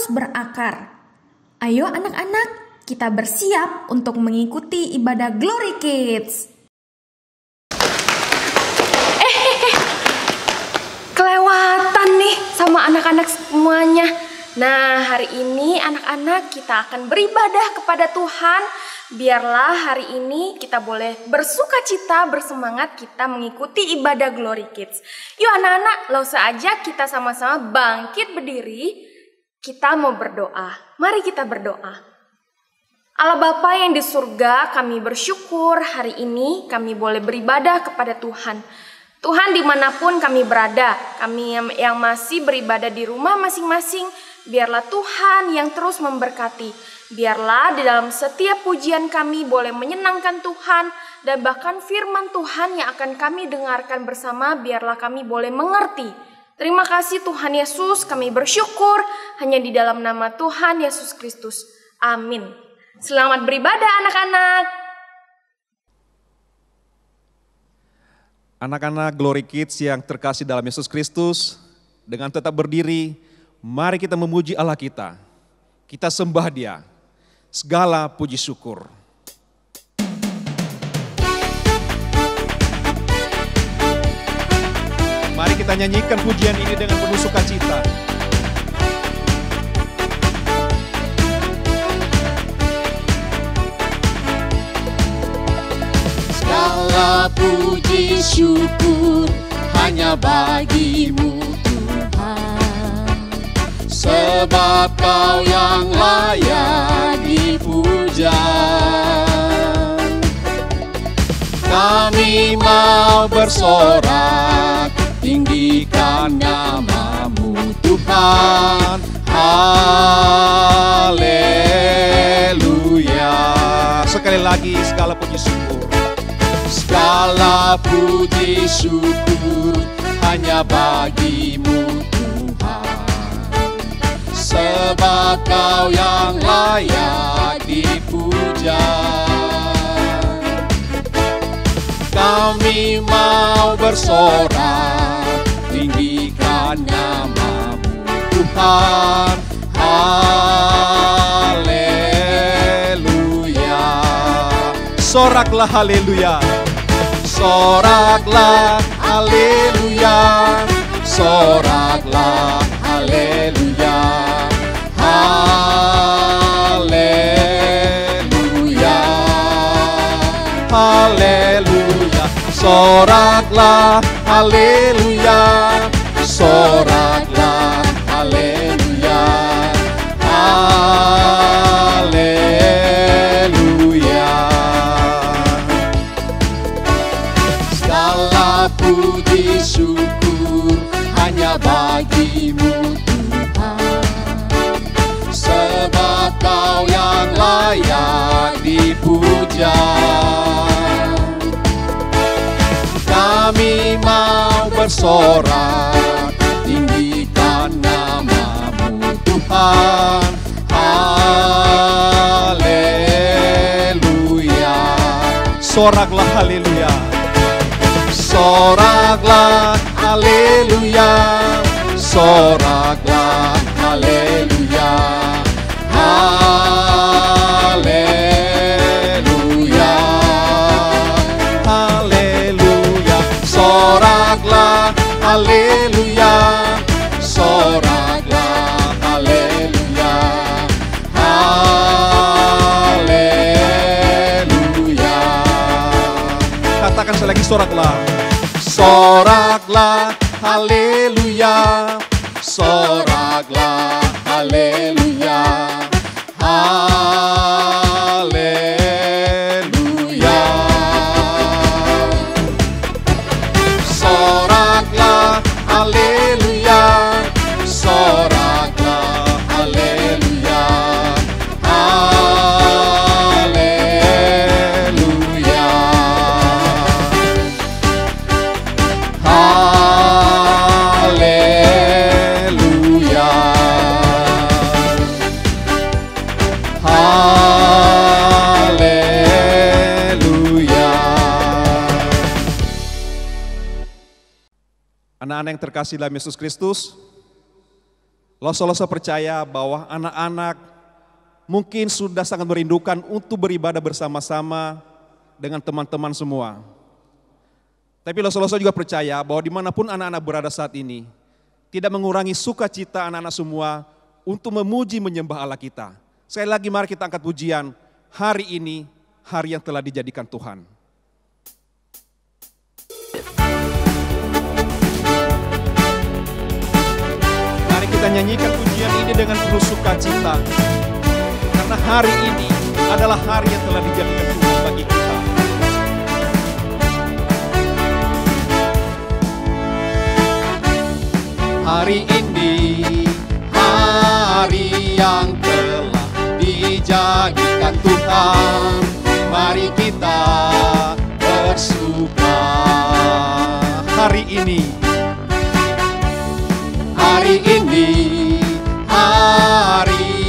terus berakar. Ayo anak-anak, kita bersiap untuk mengikuti ibadah Glory Kids. Kelewatan nih sama anak-anak semuanya. Nah, hari ini anak-anak kita akan beribadah kepada Tuhan. Biarlah hari ini kita boleh bersuka cita, bersemangat kita mengikuti ibadah Glory Kids. Yuk anak-anak, langsung aja kita sama-sama bangkit berdiri. Kita mau berdoa. Mari kita berdoa. Allah Bapa yang di surga, kami bersyukur hari ini kami boleh beribadah kepada Tuhan. Tuhan dimanapun kami berada, kami yang masih beribadah di rumah masing-masing, biarlah Tuhan yang terus memberkati. Biarlah di dalam setiap pujian kami boleh menyenangkan Tuhan, dan bahkan firman Tuhan yang akan kami dengarkan bersama, biarlah kami boleh mengerti. Terima kasih Tuhan Yesus, kami bersyukur hanya di dalam nama Tuhan Yesus Kristus. Amin. Selamat beribadah anak-anak. Anak-anak Glory Kids yang terkasih dalam Yesus Kristus, dengan tetap berdiri, mari kita memuji Allah kita. Kita sembah Dia. Segala puji syukur. Mari kita nyanyikan pujian ini dengan penuh sukacita. Segala puji syukur hanya bagimu Tuhan, sebab Kau yang layak dipuja. Kami mau bersorak, tinggikan nama-Mu Tuhan. Haleluya. Sekali lagi segala puji syukur. Segala puji syukur hanya bagi-Mu Tuhan, sebab Kau yang layak dipuja. Kami mau bersorak, tinggikan nama-Mu Tuhan. Haleluya. Soraklah haleluya. Soraklah haleluya. Soraklah haleluya. Haleluya. Haleluya. Soraklah haleluya. Soraklah haleluya. Haleluya. Segala puji syukur hanya bagi-Mu Tuhan, sebab Kau yang layak dipuja. Kami mau bersorak, tinggikan nama-Mu Tuhan. Haleluya. Soraklah haleluya. Soraklah haleluya. Soraklah haleluya. Haleluya. Haleluya. Soraklah haleluya. Soraklah haleluya. Haleluya. Katakan sekali lagi soraklah. Soraklah haleluya. Soraklah haleluya. Haleluya. Soraklah haleluya. Soraklah haleluya. Haleluya. Haleluya. Haleluya. Anak-anak yang terkasih dalam Yesus Kristus, Loso-loso percaya bahwa anak-anak mungkin sudah sangat merindukan untuk beribadah bersama-sama dengan teman-teman semua. Tapi Loso-loso juga percaya bahwa dimanapun anak-anak berada saat ini, tidak mengurangi sukacita anak-anak semua untuk memuji menyembah Allah kita. Sekali lagi mari kita angkat pujian, hari ini hari yang telah dijadikan Tuhan. Mari kita nyanyikan pujian ini dengan penuh sukacita. Karena hari ini adalah hari yang telah dijadikan Tuhan bagi kita. Hari ini hari yang telah dijadikan Tuhan. Mari kita bersuka. Hari ini hari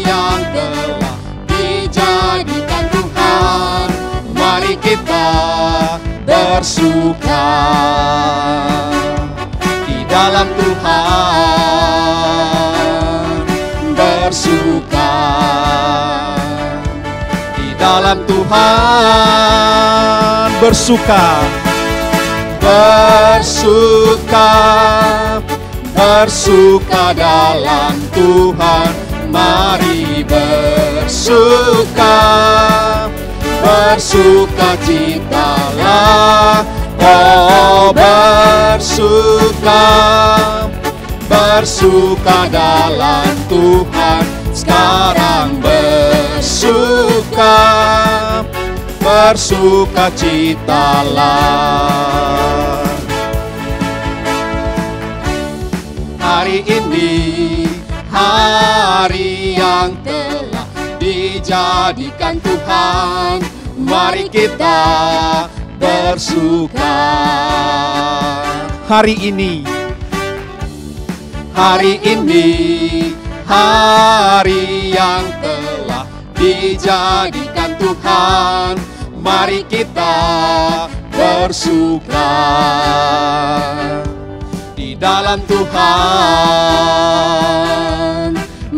yang telah dijadikan Tuhan. Mari kita bersuka di dalam Tuhan, bersuka di dalam Tuhan, bersuka. Bersuka dalam Tuhan, mari bersuka, bersukacitalah, oh bersuka dalam Tuhan, sekarang bersukacitalah. Hari ini hari yang telah dijadikan Tuhan. Mari kita bersuka. Hari ini hari yang telah dijadikan Tuhan. Mari kita bersuka di dalam Tuhan,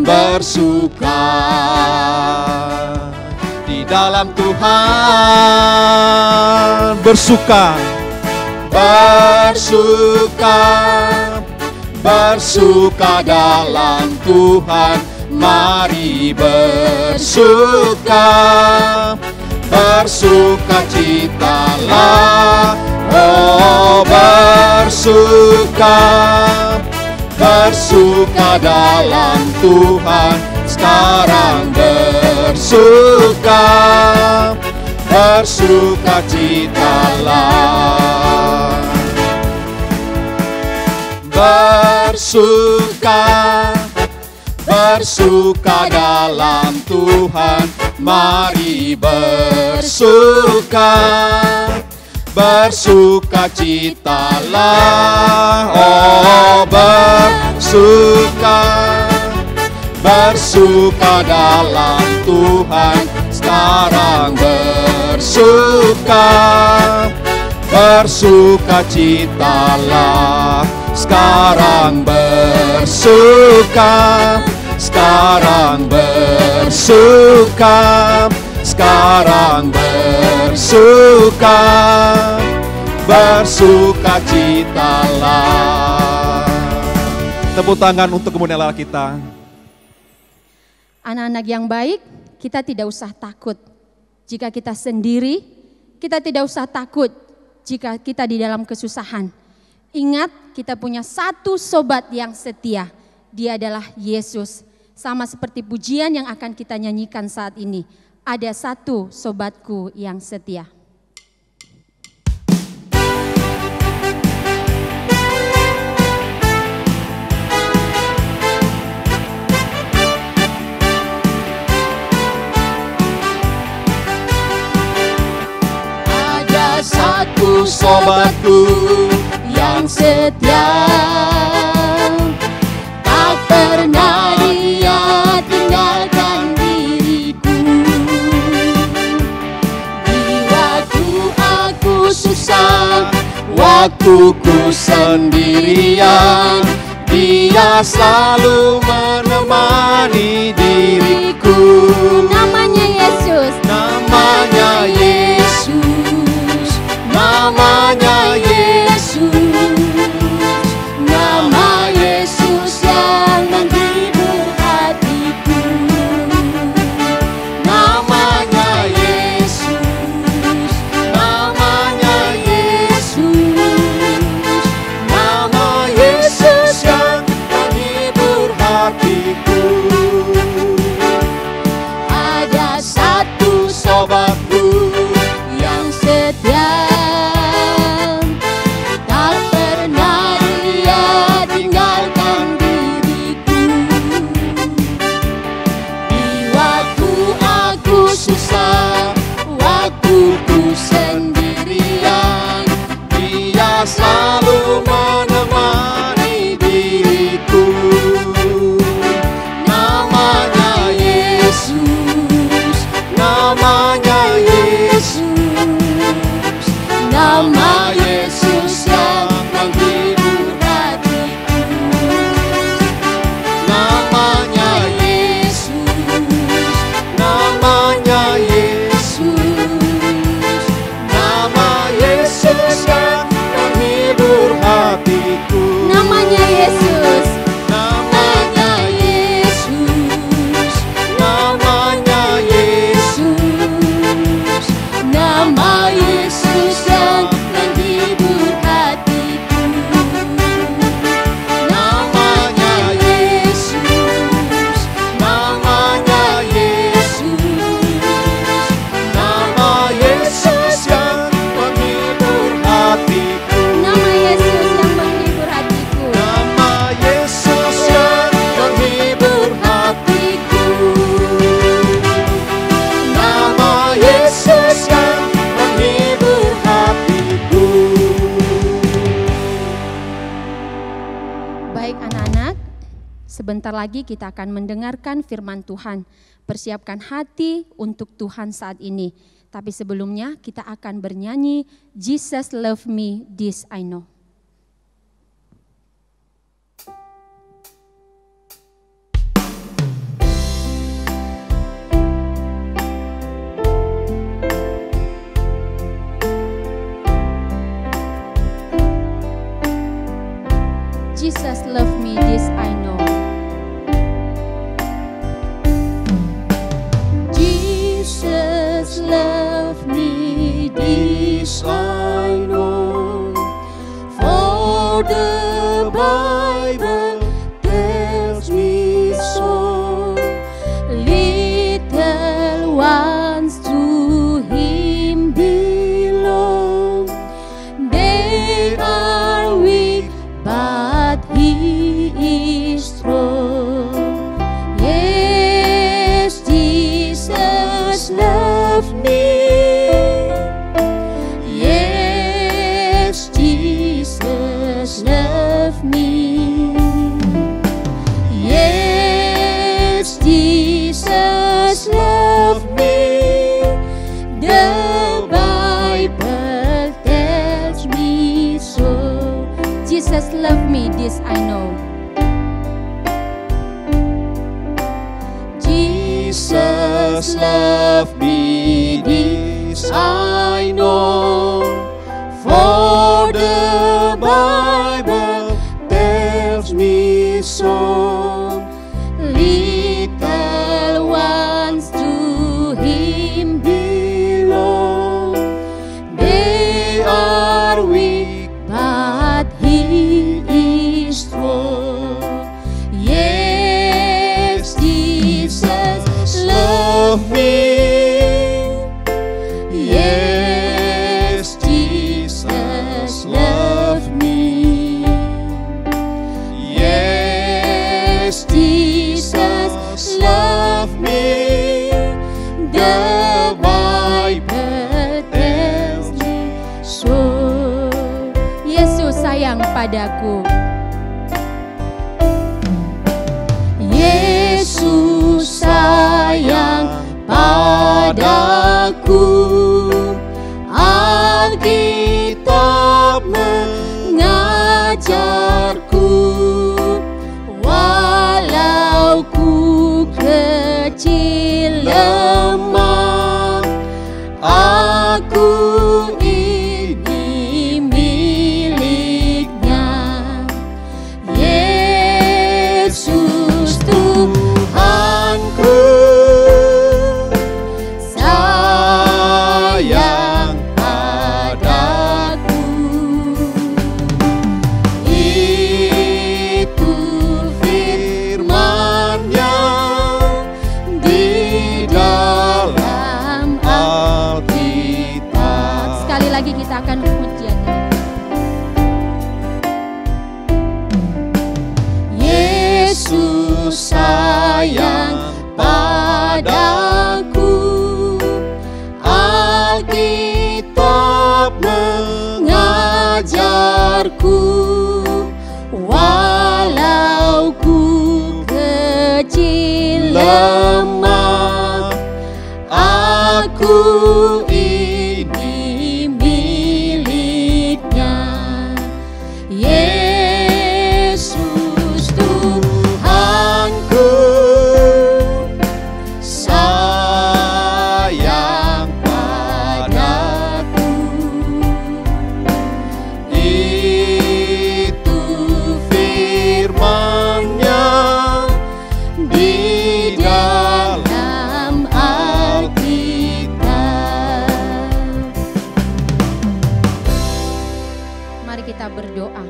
bersuka di dalam Tuhan, bersuka. Bersuka dalam Tuhan, mari bersuka, bersukacitalah, oh bersuka dalam Tuhan, sekarang bersukacitalah. Bersuka dalam Tuhan, mari bersukacitalah, oh bersuka dalam Tuhan, sekarang bersukacitalah, sekarang bersuka, bersukacitalah. Tepuk tangan untuk kemuliaan Allah kita. Anak-anak yang baik, kita tidak usah takut jika kita sendiri, kita tidak usah takut jika kita di dalam kesusahan. Ingat, kita punya satu sobat yang setia. Dia adalah Yesus. Sama seperti pujian yang akan kita nyanyikan saat ini. Ada satu sobatku yang setia. Ada satu sobatku yang setia, tak pernah dia tinggalkan diriku. Di waktu aku susah, waktu ku sendirian, di Dia selalu menemani diriku. Namanya Yesus. Namanya Yesus. Namanya Yesus. Nama Yesus yang menghibur hatiku. Namanya Yesus. Namanya Yesus. Nama Yesus yang menghibur hatiku. Ada satu sobatku yang setia, tak pernah dia tinggalkan diriku. Di waktu aku susah, waktu ku sendirian, dia selalu menemani diriku. Namanya Yesus. Namanya Yesus. Nama Yesus yang menghibur hatiku. Namanya Yesus. Namanya Yesus. Nama Yesus yang menghibur hatiku. Namanya Yesus. Namanya Yesus. Namanya Yesus. Nama Yesus yang menghibur hatiku. Namanya Yesus. Namanya Yesus. Nama Yesus yang menghibur hatiku. Nama Yesus yang menghibur hatiku. Nama Yesus yang menghibur hatiku. Nama Yesus yang menghibur hatiku. Baik anak-anak, sebentar lagi kita akan mendengarkan firman Tuhan. Persiapkan hati untuk Tuhan saat ini. Tapi sebelumnya kita akan bernyanyi Jesus Love Me, This I Know. Jesus love me, this I know. Jesus love me, this I know. For the Bible tells me so. Little ones to Him belong. They are weak, but He is strong. Yes, Jesus loved me. Yes, Jesus loved me. Yes, Jesus loved me. The Bible tells me so. Jesus love me, this I know. Jesus love me, this I know. For the Bible tells me so. Little ones to Him belong. They are weak, but He is strong. Yes, Jesus love me. Yes, Jesus love me. Yes, Jesus love me. The Bible tells me so. Yesus sayang padaku. Yesus sayang padaku. Alkitab mengajarku kecil lemah, aku ini miliknya. Yesus Tuhanku, sayang padaku. Itu firman-Nya di dalam Alkitab. Sekali lagi kita akan pujian. Yesus sayang padaku, Alkitab mengajarku, walau ku kecil lemah, aku ini miliknya. Yesus Tuhanku, sayang padaku. Itu firman-Nya di dalam Alkitab. Mari kita berdoa.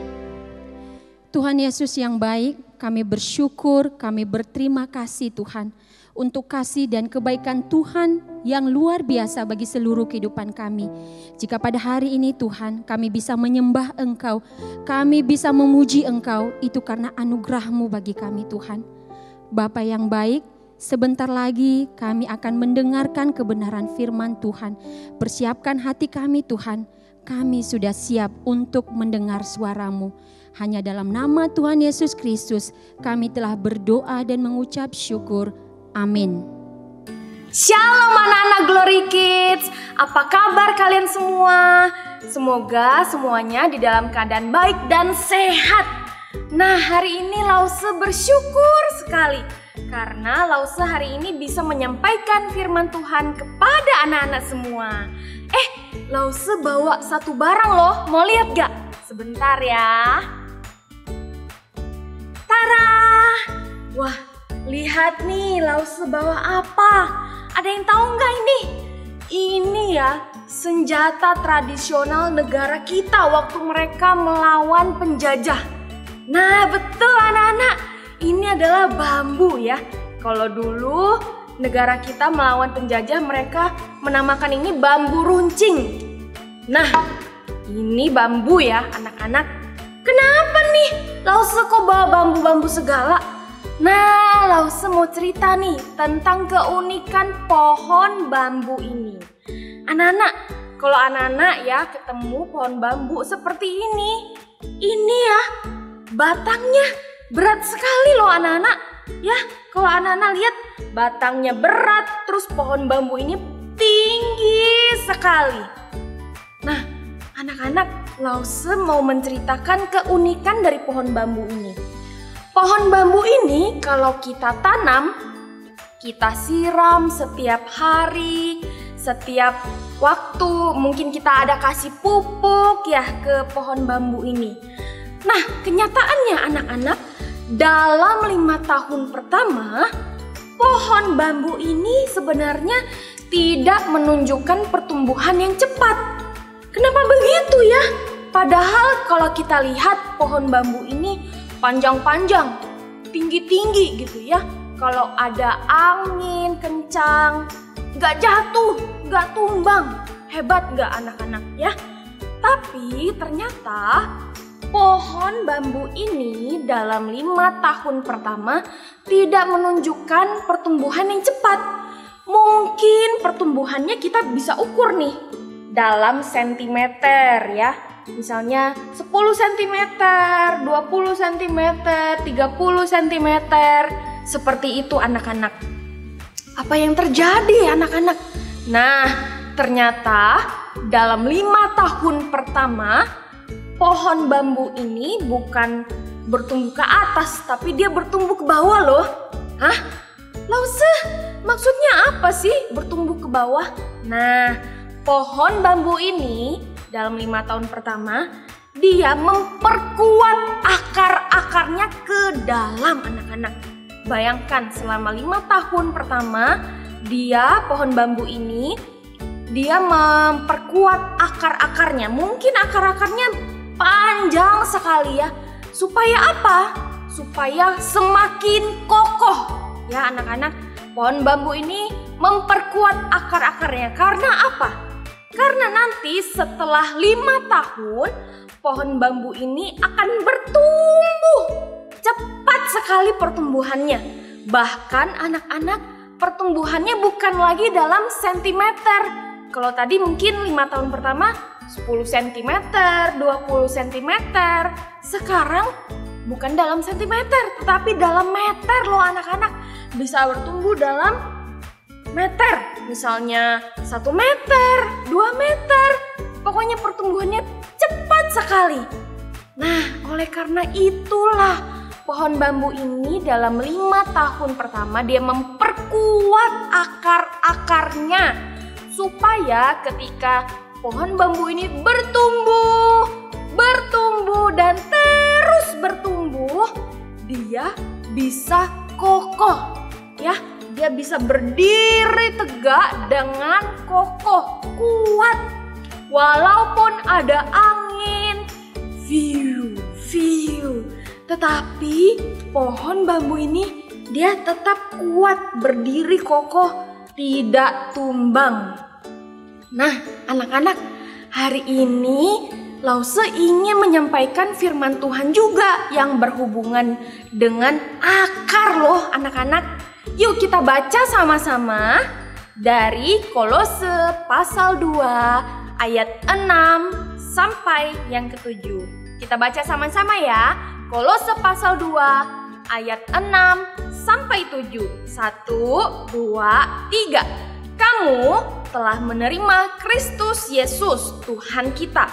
Tuhan Yesus yang baik, kami bersyukur, kami berterima kasih Tuhan untuk kasih dan kebaikan Tuhan yang luar biasa bagi seluruh kehidupan kami. Jika pada hari ini Tuhan kami bisa menyembah Engkau, kami bisa memuji Engkau, itu karena anugerah-Mu bagi kami Tuhan. Bapa yang baik, sebentar lagi kami akan mendengarkan kebenaran firman Tuhan. Persiapkan hati kami Tuhan, kami sudah siap untuk mendengar suara-Mu. Hanya dalam nama Tuhan Yesus Kristus kami telah berdoa dan mengucap syukur. Amin. Shalom anak-anak Glory Kids. Apa kabar kalian semua? Semoga semuanya di dalam keadaan baik dan sehat. Nah, hari ini Lause bersyukur sekali karena Lause hari ini bisa menyampaikan firman Tuhan kepada anak-anak semua. Lause bawa satu barang loh, mau lihat gak? Sebentar ya. Tara! Wah, lihat nih Lause bawa apa? Ada yang tahu nggak ini? Ini ya senjata tradisional negara kita waktu mereka melawan penjajah. Nah betul anak-anak, ini adalah bambu ya. Kalau dulu negara kita melawan penjajah, mereka menamakan ini bambu runcing. Nah ini bambu ya anak-anak. Kenapa nih Lause kok bawa bambu-bambu segala? Nah, Lause mau cerita nih tentang keunikan pohon bambu ini. Anak-anak, kalau anak-anak ya ketemu pohon bambu seperti ini ya batangnya berat sekali loh anak-anak. Ya, kalau anak-anak lihat batangnya berat, terus pohon bambu ini tinggi sekali. Nah, anak-anak, Lause mau menceritakan keunikan dari pohon bambu ini. Pohon bambu ini kalau kita tanam, kita siram setiap hari, setiap waktu. Mungkin kita ada kasih pupuk ya ke pohon bambu ini. Nah, kenyataannya anak-anak, dalam 5 tahun pertama, pohon bambu ini sebenarnya tidak menunjukkan pertumbuhan yang cepat. Kenapa begitu ya? Padahal kalau kita lihat pohon bambu ini panjang-panjang, tinggi-tinggi gitu ya. Kalau ada angin kencang, gak jatuh, gak tumbang. Hebat gak anak-anak ya? Tapi ternyata pohon bambu ini dalam 5 tahun pertama tidak menunjukkan pertumbuhan yang cepat. Mungkin pertumbuhannya kita bisa ukur nih dalam sentimeter ya. Misalnya 10 cm, 20 cm, 30 cm. Seperti itu anak-anak. Apa yang terjadi anak-anak? Nah, ternyata dalam 5 tahun pertama pohon bambu ini bukan bertumbuh ke atas, tapi dia bertumbuh ke bawah loh. Hah? Lause, maksudnya apa sih bertumbuh ke bawah? Nah, pohon bambu ini dalam 5 tahun pertama, dia memperkuat akar-akarnya ke dalam anak-anak. Bayangkan selama 5 tahun pertama, pohon bambu ini, dia memperkuat akar-akarnya. Mungkin akar-akarnya panjang sekali ya. Supaya apa? Supaya semakin kokoh. Ya anak-anak, pohon bambu ini memperkuat akar-akarnya. Karena apa? Karena nanti setelah 5 tahun, pohon bambu ini akan bertumbuh. Cepat sekali pertumbuhannya. Bahkan anak-anak, pertumbuhannya bukan lagi dalam sentimeter. Kalau tadi mungkin 5 tahun pertama 10 cm, 20 cm. Sekarang bukan dalam sentimeter, tetapi dalam meter loh anak-anak. Bisa bertumbuh dalam meter. Misalnya 1 meter, 2 meter. Pokoknya pertumbuhannya cepat sekali. Nah, oleh karena itulah pohon bambu ini dalam 5 tahun pertama dia memperkuat akar-akarnya. Supaya ketika pohon bambu ini bertumbuh dan terus bertumbuh, dia bisa kokoh ya. Dia bisa berdiri tegak dengan kokoh, kuat. Walaupun ada angin, tetapi pohon bambu ini dia tetap kuat, berdiri kokoh, tidak tumbang. Nah, anak-anak, hari ini Lause ingin menyampaikan firman Tuhan juga yang berhubungan dengan akar loh anak-anak. Yuk kita baca sama-sama dari Kolose pasal 2 ayat 6 sampai yang ke-7. Kita baca sama-sama ya. Kolose pasal 2 ayat 6 sampai 7. 1, 2, 3. Kamu telah menerima Kristus Yesus Tuhan kita.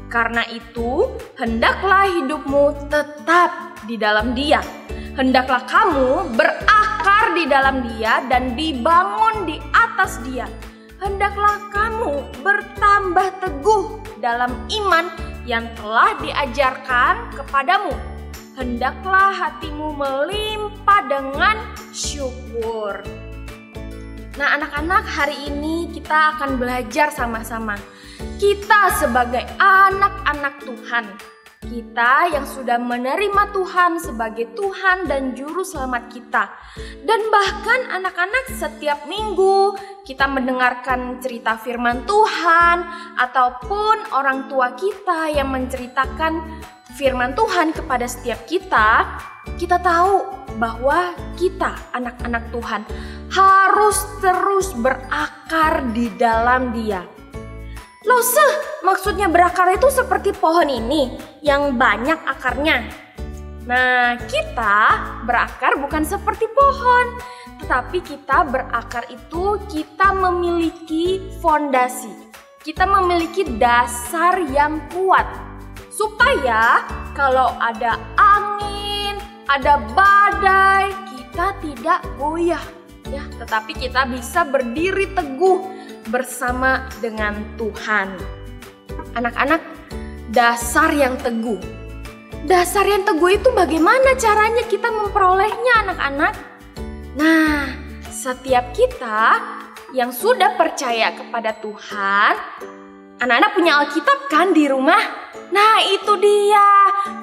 Karena itu, hendaklah hidupmu tetap di dalam Dia. Hendaklah kamu berakar di dalam Dia dan dibangun di atas Dia. Hendaklah kamu bertambah teguh dalam iman yang telah diajarkan kepadamu. Hendaklah hatimu melimpah dengan syukur. Nah anak-anak, hari ini kita akan belajar sama-sama. Kita sebagai anak-anak Tuhan, kita yang sudah menerima Tuhan sebagai Tuhan dan Juru Selamat kita. Dan bahkan anak-anak, setiap minggu kita mendengarkan cerita firman Tuhan, ataupun orang tua kita yang menceritakan firman Tuhan kepada setiap kita, kita tahu bahwa kita anak-anak Tuhan harus terus berakar di dalam Dia. Lause, maksudnya berakar itu seperti pohon ini yang banyak akarnya. Nah, kita berakar bukan seperti pohon, tetapi kita berakar itu kita memiliki fondasi. Kita memiliki dasar yang kuat. Supaya kalau ada angin, ada badai, kita tidak goyah, ya, tetapi kita bisa berdiri teguh bersama dengan Tuhan. Anak-anak, dasar yang teguh. Dasar yang teguh itu bagaimana caranya kita memperolehnya, anak-anak? Nah, setiap kita yang sudah percaya kepada Tuhan, anak-anak punya Alkitab kan di rumah? Nah, itu dia.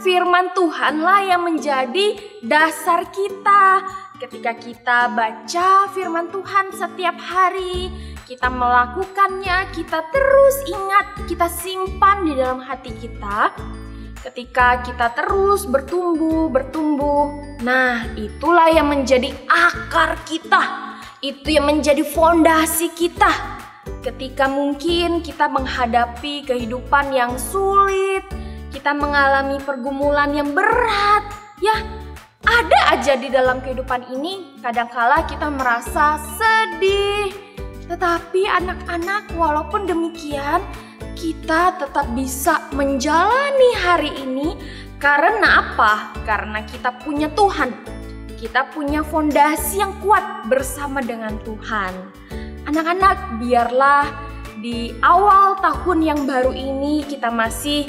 Firman Tuhanlah yang menjadi dasar kita. Ketika kita baca firman Tuhan setiap hari, kita melakukannya, kita terus ingat, kita simpan di dalam hati kita. Ketika kita terus bertumbuh, nah itulah yang menjadi akar kita. Itu yang menjadi fondasi kita. Ketika mungkin kita menghadapi kehidupan yang sulit, kita mengalami pergumulan yang berat, ya ada aja di dalam kehidupan ini. Kadangkala kita merasa sedih, tetapi anak-anak, walaupun demikian, kita tetap bisa menjalani hari ini. Karena apa? Karena kita punya Tuhan. kita punya fondasi yang kuat bersama dengan Tuhan. Anak-anak, biarlah di awal tahun yang baru ini kita masih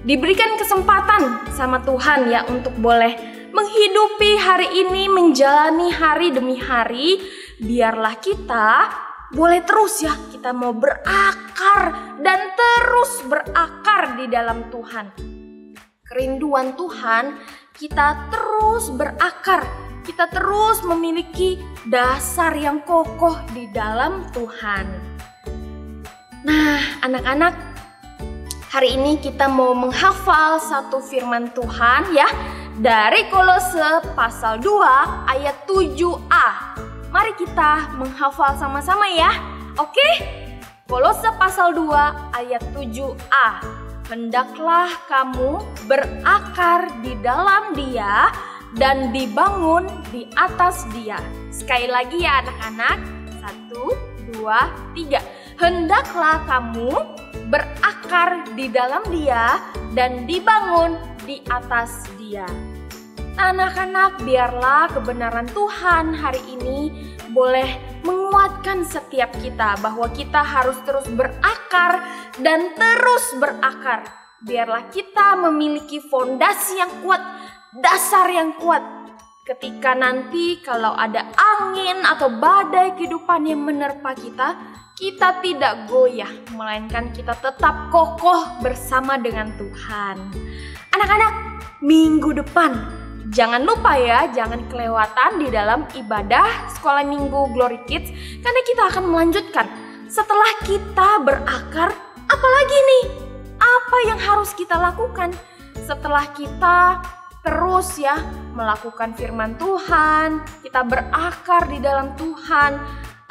diberikan kesempatan sama Tuhan ya untuk boleh menghidupi hari ini, menjalani hari demi hari. Biarlah kita boleh terus ya, kita mau berakar dan terus berakar di dalam Tuhan. Kerinduan Tuhan, kita terus berakar, kita terus memiliki dasar yang kokoh di dalam Tuhan. Nah, anak-anak, hari ini kita mau menghafal satu firman Tuhan ya, dari Kolose pasal 2 ayat 7a. Mari kita menghafal sama-sama ya. Oke? Kolose pasal 2 ayat 7a. Hendaklah kamu berakar di dalam Dia dan dibangun di atas Dia. Sekali lagi ya anak-anak. 1, 2, 3. Hendaklah kamu berakar di dalam Dia dan dibangun di atas Dia. Anak-anak, biarlah kebenaran Tuhan hari ini boleh menguatkan setiap kita bahwa kita harus terus berakar dan terus berakar. Biarlah kita memiliki fondasi yang kuat, dasar yang kuat. Ketika nanti kalau ada angin atau badai kehidupan yang menerpa kita, kita tidak goyah, melainkan kita tetap kokoh bersama dengan Tuhan. Anak-anak, minggu depan jangan lupa ya, jangan kelewatan di dalam ibadah sekolah minggu Glory Kids, karena kita akan melanjutkan. Setelah kita berakar, apalagi nih? Apa yang harus kita lakukan? Setelah kita terus ya melakukan firman Tuhan, kita berakar di dalam Tuhan,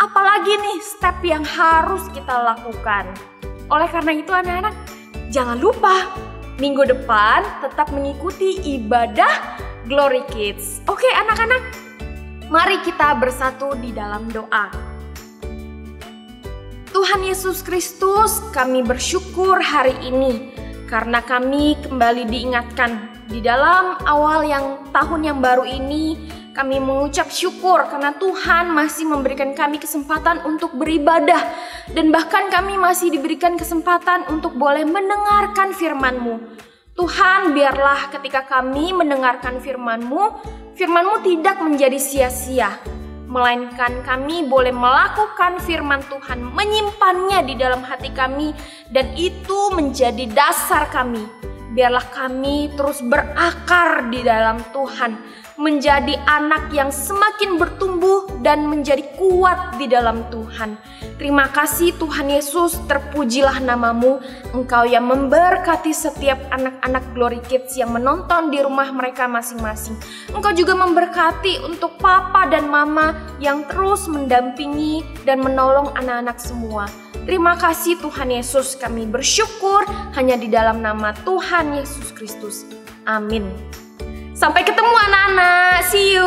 apalagi nih step yang harus kita lakukan? Oleh karena itu anak-anak, jangan lupa minggu depan tetap mengikuti ibadah Glory Kids. Oke anak-anak, mari kita bersatu di dalam doa. Tuhan Yesus Kristus, kami bersyukur hari ini karena kami kembali diingatkan di dalam awal tahun yang baru ini. Kami mengucap syukur karena Tuhan masih memberikan kami kesempatan untuk beribadah, dan bahkan kami masih diberikan kesempatan untuk boleh mendengarkan firman-Mu. Tuhan, biarlah ketika kami mendengarkan firman-Mu, firman-Mu tidak menjadi sia-sia, melainkan kami boleh melakukan firman Tuhan, menyimpannya di dalam hati kami, dan itu menjadi dasar kami. Biarlah kami terus berakar di dalam Tuhan, menjadi anak yang semakin bertumbuh dan menjadi kuat di dalam Tuhan. Terima kasih Tuhan Yesus, terpujilah nama-Mu. Engkau yang memberkati setiap anak-anak Glory Kids yang menonton di rumah mereka masing-masing. Engkau juga memberkati untuk papa dan mama yang terus mendampingi dan menolong anak-anak semua. Terima kasih Tuhan Yesus, kami bersyukur hanya di dalam nama Tuhan Yesus Kristus. Amin. Sampai ketemu anak-anak, see you.